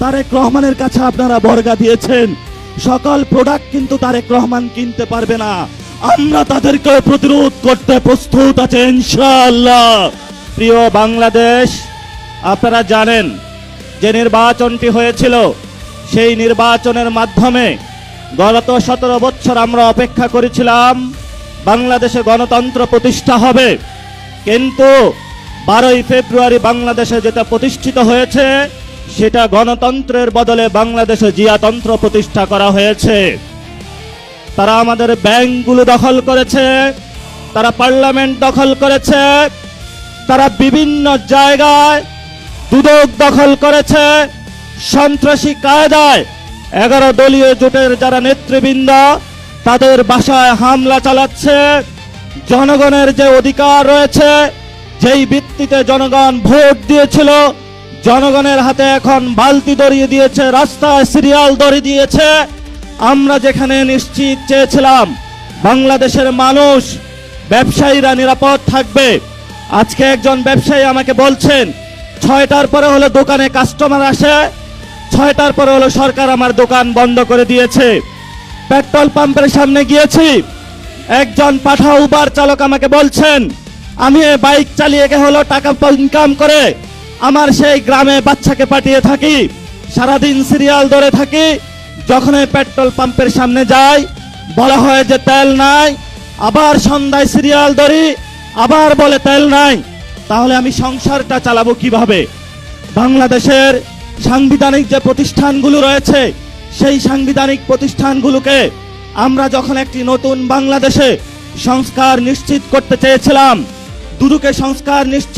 তারেক রহমানের কাছে আপনারা বর্গা দিয়েছেন, সকল প্রোডাক্ট কিন্তু তারেক রহমান কিনতে পারবে না। আমরা তাদেরকে প্রতিরোধ করতে প্রস্তুত আছে ইনশাআল্লাহ। প্রিয় বাংলাদেশ, আপনারা জানেন যে নির্বাচনটি হয়েছিল, সেই নির্বাচনের মাধ্যমে গত 17 বছর আমরা অপেক্ষা করেছিলাম বাংলাদেশে গণতন্ত্র প্রতিষ্ঠা হবে, কিন্তু 12ই ফেব্রুয়ারি বাংলাদেশে যেটা প্রতিষ্ঠিত হয়েছে সেটা গণতন্ত্রের বদলে বাংলাদেশে জিয়াতন্ত্র প্রতিষ্ঠা করা হয়েছে। তারা আমাদের ব্যাংকগুলো দখল করেছে, তারা পার্লামেন্ট দখল করেছে, তারা বিভিন্ন জায়গায় দুদক দখল করেছে, সন্ত্রাসী কায়দায় 11 দলীয় জোটের যারা নেতৃবৃন্দ তাদের বাসায় হামলা চালাচ্ছে। জনগণের যে অধিকার রয়েছে, যেই ভিত্তিতে জনগণ ভোট দিয়েছিল, জনগণের হাতে এখন বালতি ধরিয়ে দিয়েছে, রাস্তায় সিরিয়াল ধরিয়ে দিয়েছে। আমরা যেখানে নিশ্চিত চেয়েছিলাম বাংলাদেশের মানুষ, ব্যবসায়ীরা নিরাপদ থাকবে, আজকে একজন ব্যবসায়ী আমাকে বলছেন 6টার পরে হলো দোকানে কাস্টমার আসে, 6টার পরে হলো সরকার আমার দোকান বন্ধ করে দিয়েছে। পেট্রোল পাম্পের সামনে গিয়েছি, একজন পাঠা উবার চালক আমাকে বলছেন আমি বাইক চালিয়ে হলো টাকা ইনকাম করে আমার সেই গ্রামে বাচ্চাকে পাঠিয়ে থাকি, সারাদিন সিরিয়াল ধরে থাকি, যখন পেট্রোল পাম্পের সামনে যাই বলা হয় যে তেল নাই, আবার সন্ধ্যায় সিরিয়াল ধরি, আবার বলে তেল নাই। তাহলে আমি সংসারটা চালাবো কিভাবে? বাংলাদেশের সাংবিধানিক যে প্রতিষ্ঠানগুলো রয়েছে, সেই সাংবিধানিক প্রতিষ্ঠানগুলোকে আমরা যখন একটি নতুন বাংলাদেশে সংস্কার নিশ্চিত করতে চেয়েছিলাম, দুদুকে সংস্কার নিশ্চিত